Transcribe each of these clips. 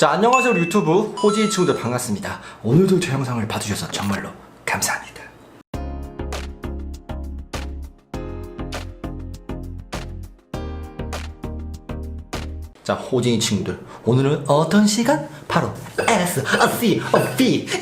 자, 안녕하세요. 우리 유튜브 호지 친구들 반갑습니다. 오늘도 제 영상을 봐주셔서 정말로 감사합니다. 자, 호진이 친구들, 오늘은 어떤 시간? 바로 SCP,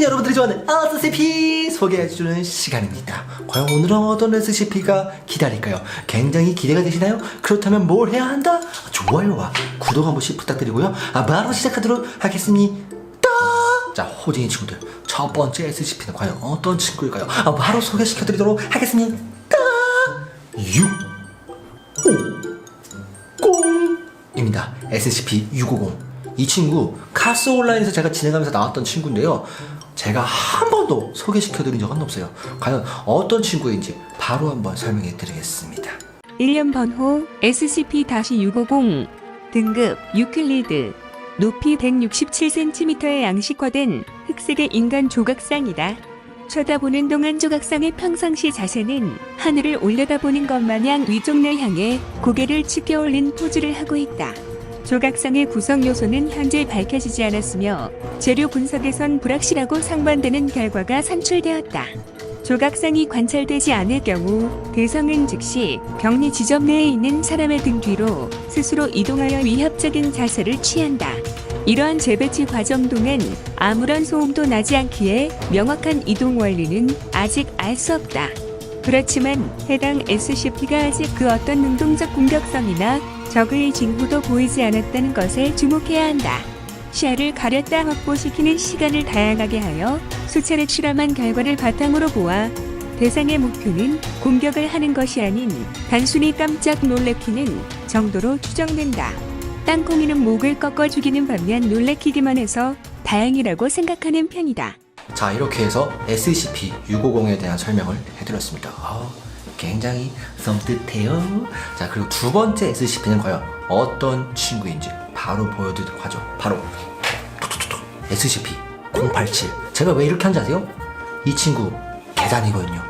여러분들이 좋아하는 SCP 소개해주는 시간입니다. 과연 오늘은 어떤 SCP가 기다릴까요? 굉장히 기대가 되시나요? 그렇다면 뭘 해야 한다? 좋아요와 구독 한 번씩 부탁드리고요. 바로 시작하도록 하겠습니다. 자, 호진이 친구들, 첫 번째 SCP는 과연 어떤 친구일까요? 바로 소개시켜드리도록 하겠습니다. 6, 5, 0 입니다. SCP-650. 이 친구 카스 온라인에서 제가 진행하면서 나왔던 친구인데요, 제가 한 번도 소개시켜드린 적은 없어요. 과연 어떤 친구인지 바로 한번 설명해 드리겠습니다. 1년 번호 SCP-650, 등급 유클리드, 높이 167cm의 양식화된 흑색의 인간 조각상이다. 쳐다보는 동안 조각상의 평상시 자세는 하늘을 올려다보는 것 마냥 위쪽을 향해 고개를 치켜 올린 포즈를 하고 있다. 조각상의 구성 요소는 현재 밝혀지지 않았으며 재료 분석에선 불확실하고 상반되는 결과가 산출되었다. 조각상이 관찰되지 않을 경우 대상은 즉시 격리 지점 내에 있는 사람의 등 뒤로 스스로 이동하여 위협적인 자세를 취한다. 이러한 재배치 과정 동안 아무런 소음도 나지 않기에 명확한 이동 원리는 아직 알 수 없다. 그렇지만 해당 SCP가 아직 그 어떤 능동적 공격성이나 적의 징후도 보이지 않았다는 것에 주목해야 한다. 시야를 가렸다 확보시키는 시간을 다양하게 하여 수차례 실험한 결과를 바탕으로 보아 대상의 목표는 공격을 하는 것이 아닌 단순히 깜짝 놀래키는 정도로 추정된다. 땅콩이는 목을 꺾어 죽이는 반면 놀래키기만 해서 다행이라고 생각하는 편이다. 자, 이렇게 해서 SCP-650에 대한 설명을 해드렸습니다. 굉장히 섬뜩해요. 자, 그리고 두 번째 SCP는 과연 어떤 친구인지 바로 보여드리도록 하죠. 바로 SCP-087. 제가 왜 이렇게 한지 아세요? 이 친구 계단이거든요.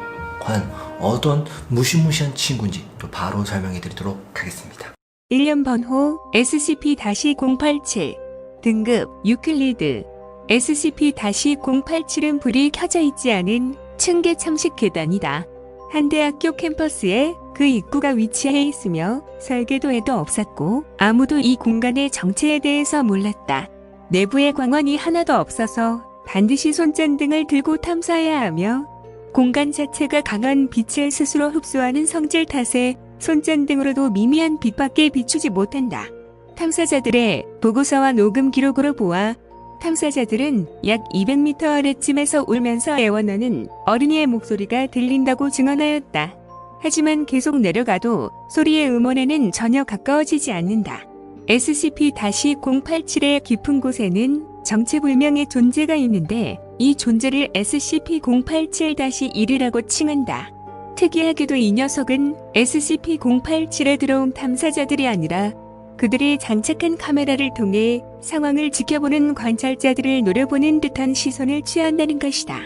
과연 어떤 무시무시한 친구인지 또 바로 설명해 드리도록 하겠습니다. 1년 번호 SCP-087, 등급 유클리드. SCP-087은 불이 켜져 있지 않은 층계 참식 계단이다. 한 대학교 캠퍼스에 그 입구가 위치해 있으며 설계도에도 없었고 아무도 이 공간의 정체에 대해서 몰랐다. 내부에 광원이 하나도 없어서 반드시 손전등을 들고 탐사해야 하며 공간 자체가 강한 빛을 스스로 흡수하는 성질 탓에 손전등으로도 미미한 빛밖에 비추지 못한다. 탐사자들의 보고서와 녹음 기록으로 보아 탐사자들은 약 200m 아래쯤에서 울면서 애원하는 어린이의 목소리가 들린다고 증언하였다. 하지만 계속 내려가도 소리의 음원에는 전혀 가까워지지 않는다. SCP-087의 깊은 곳에는 정체불명의 존재가 있는데 이 존재를 SCP-087-1이라고 칭한다. 특이하게도 이 녀석은 SCP-087에 들어온 탐사자들이 아니라 그들이 장착한 카메라를 통해 상황을 지켜보는 관찰자들을 노려보는 듯한 시선을 취한다는 것이다.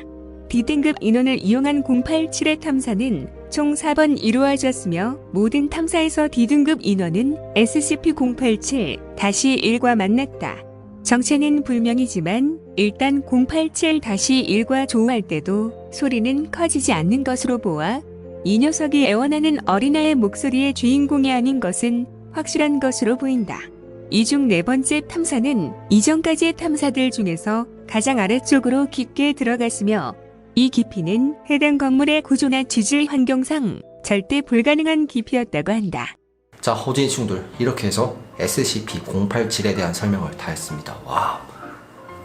D등급 인원을 이용한 087의 탐사는 총 4번 이루어졌으며 모든 탐사에서 D등급 인원은 SCP-087-1과 만났다. 정체는 불명이지만 일단 087-1과 조우할 때도 소리는 커지지 않는 것으로 보아 이 녀석이 애원하는 어린아이의 목소리의 주인공이 아닌 것은 확실한 것으로 보인다. 이 중 네 번째 탐사는 이전까지의 탐사들 중에서 가장 아래쪽으로 깊게 들어갔으며 이 깊이는 해당 건물의 구조나 지질 환경상 절대 불가능한 깊이였다고 한다. 자, 호진이 친구들, 이렇게 해서 SCP-087에 대한 설명을 다 했습니다.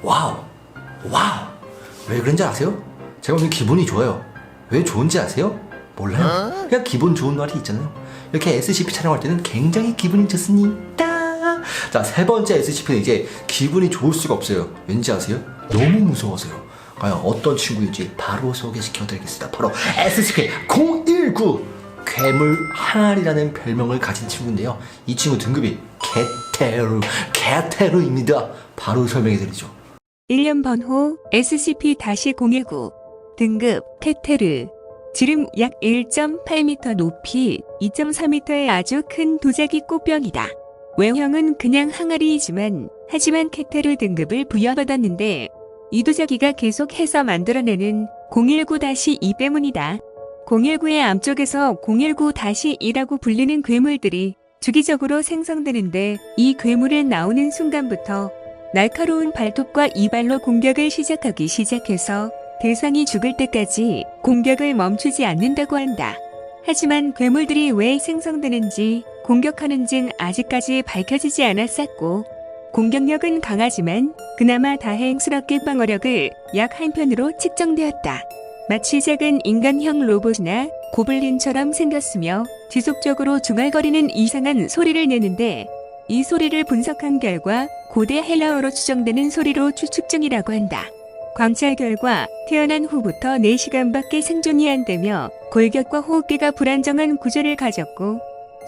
와우. 왜 그런지 아세요? 제가 오늘 기분이 좋아요. 왜 좋은지 아세요? 몰라요. 그냥 기분 좋은 날이 있잖아요. 이렇게 SCP 촬영할 때는 굉장히 기분이 좋습니다. 자, 세 번째 SCP는 이제 기분이 좋을 수가 없어요. 왠지 아세요? 너무 무서워서요. 과연 어떤 친구인지 바로 소개시켜드리겠습니다. 바로 SCP-019, 괴물 항아리라는 별명을 가진 친구인데요, 이 친구 등급이 개테루입니다. 바로 설명해드리죠. 1년 번호 SCP-019, 등급 케테르. 지름 약 1.8m, 높이 2.4m의 아주 큰 도자기 꽃병이다. 외형은 그냥 항아리이지만 하지만 케테르 등급을 부여받았는데 이도저기가 계속해서 만들어내는 019-2 때문이다. 019의 암쪽에서 019-2라고 불리는 괴물들이 주기적으로 생성되는데 이 괴물은 나오는 순간부터 날카로운 발톱과 이발로 공격을 시작해서 대상이 죽을 때까지 공격을 멈추지 않는다고 한다. 하지만 괴물들이 왜 생성되는지 공격하는지는 아직까지 밝혀지지 않았었고 공격력은 강하지만 그나마 다행스럽게 방어력을 약 한편으로 측정되었다. 마치 작은 인간형 로봇이나 고블린처럼 생겼으며 지속적으로 중얼거리는 이상한 소리를 내는데 이 소리를 분석한 결과 고대 헬라어로 추정되는 소리로 추측 중이라고 한다. 관찰 결과 태어난 후부터 4시간밖에 생존이 안 되며 골격과 호흡기가 불안정한 구조를 가졌고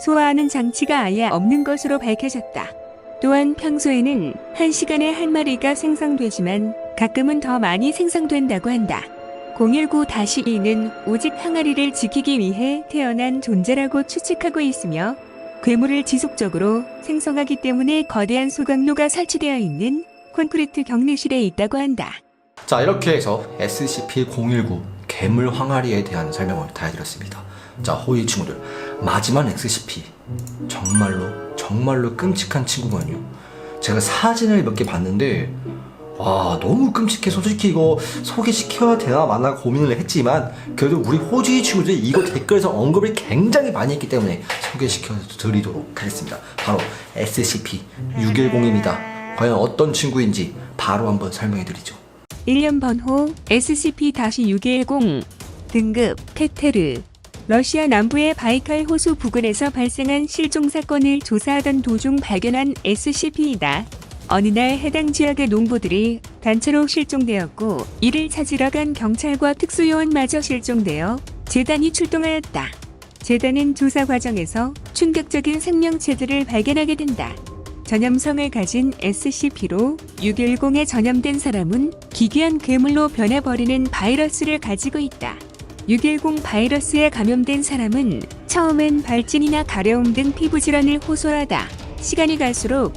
소화하는 장치가 아예 없는 것으로 밝혀졌다. 또한 평소에는 1시간에 한 마리가 생성되지만 가끔은 더 많이 생성된다고 한다. 019-2는 오직 항아리를 지키기 위해 태어난 존재라고 추측하고 있으며 괴물을 지속적으로 생성하기 때문에 거대한 소각로가 설치되어 있는 콘크리트 격리실에 있다고 한다. 자, 이렇게 해서 SCP-019 괴물 항아리에 대한 설명을 다 해드렸습니다. 자, 호의 친구들, 마지막 SCP 정말로 끔찍한 친구거든요. 제가 사진을 몇 개 봤는데 와, 너무 끔찍해. 솔직히 이거 소개시켜야 되나 마나 고민을 했지만 그래도 우리 호주의 친구들이 이거 댓글에서 언급을 굉장히 많이 했기 때문에 소개시켜 드리도록 하겠습니다. 바로 SCP-610입니다. 과연 어떤 친구인지 바로 한번 설명해 드리죠. 1년 번호 SCP-610 등급 케테르 러시아 남부의 바이칼 호수 부근에서 발생한 실종 사건을 조사하던 도중 발견한 SCP이다. 어느 날 해당 지역의 농부들이 단체로 실종되었고 이를 찾으러 간 경찰과 특수요원마저 실종되어 재단이 출동하였다. 재단은 조사 과정에서 충격적인 생명체들을 발견하게 된다. 전염성을 가진 SCP로 610에 전염된 사람은 기괴한 괴물로 변해버리는 바이러스를 가지고 있다. 610 바이러스에 감염된 사람은 처음엔 발진이나 가려움 등 피부 질환을 호소하다 시간이 갈수록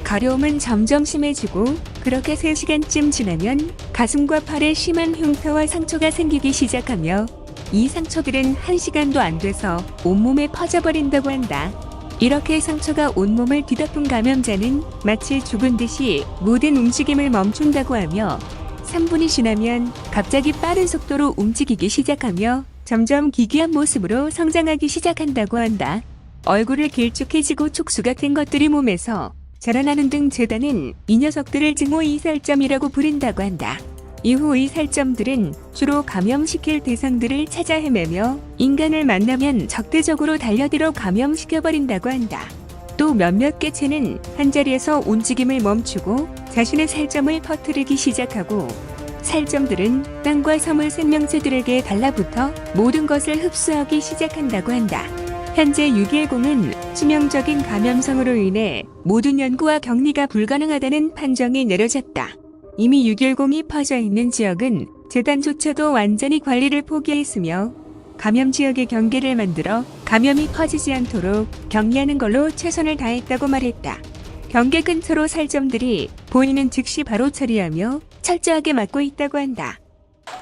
가려움은 점점 심해지고 그렇게 3시간쯤 지나면 가슴과 팔에 심한 흉터와 상처가 생기기 시작하며 이 상처들은 1시간도 안 돼서 온몸에 퍼져버린다고 한다. 이렇게 상처가 온몸을 뒤덮은 감염자는 마치 죽은 듯이 모든 움직임을 멈춘다고 하며 3분이 지나면 갑자기 빠른 속도로 움직이기 시작하며 점점 기괴한 모습으로 성장하기 시작한다고 한다. 얼굴을 길쭉해지고 촉수 같은 것들이 몸에서 자라나는 등 재단은 이 녀석들을 증오 이살점이라고 부른다고 한다. 이후 이 살점들은 주로 감염시킬 대상들을 찾아 헤매며 인간을 만나면 적대적으로 달려들어 감염시켜버린다고 한다. 또 몇몇 개체는 한자리에서 움직임을 멈추고 자신의 살점을 퍼뜨리기 시작하고 살점들은 땅과 섬의 생명체들에게 달라붙어 모든 것을 흡수하기 시작한다고 한다. 현재 610은 치명적인 감염성으로 인해 모든 연구와 격리가 불가능하다는 판정이 내려졌다. 이미 610이 퍼져 있는 지역은 재단조차도 완전히 관리를 포기했으며 감염 지역의 경계를 만들어 감염이 퍼지지 않도록 격리하는 걸로 최선을 다했다고 말했다. 경계 근처로 살점들이 보이는 즉시 바로 처리하며 철저하게 막고 있다고 한다.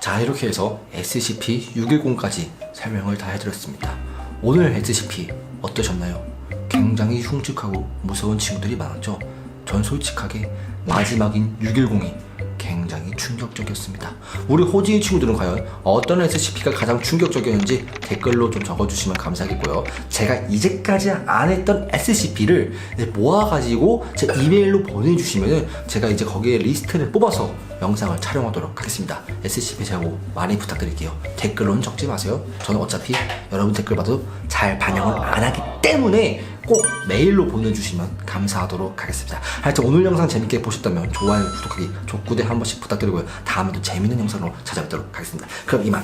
자, 이렇게 해서 SCP-610까지 설명을 다 해드렸습니다. 오늘 SCP 어떠셨나요? 굉장히 흉측하고 무서운 친구들이 많았죠? 전 솔직하게 마지막인 610이 굉장히 충격적이었습니다. 우리 호지의 친구들은 과연 어떤 SCP가 가장 충격적이었는지 댓글로 좀 적어주시면 감사하겠고요. 제가 이제까지 안 했던 SCP를 모아가지고 제 이메일로 보내주시면은 제가 이제 거기에 리스트를 뽑아서 영상을 촬영하도록 하겠습니다. SCP 제보 많이 부탁드릴게요. 댓글로는 적지 마세요. 저는 어차피 여러분 댓글 봐도 잘 반영을 안 하기 때문에 꼭 메일로 보내주시면 감사하도록 하겠습니다. 하여튼 오늘 영상 재밌게 보셨다면 좋아요, 구독하기, 족구대 한 번씩 부탁드리고요. 다음에도 재밌는 영상으로 찾아뵙도록 하겠습니다. 그럼 이만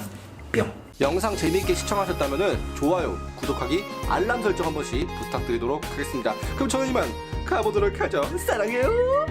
뿅. 영상 재밌게 시청하셨다면 좋아요, 구독하기, 알람 설정 한 번씩 부탁드리도록 하겠습니다. 그럼 저는 이만 가보도록 하죠. 사랑해요.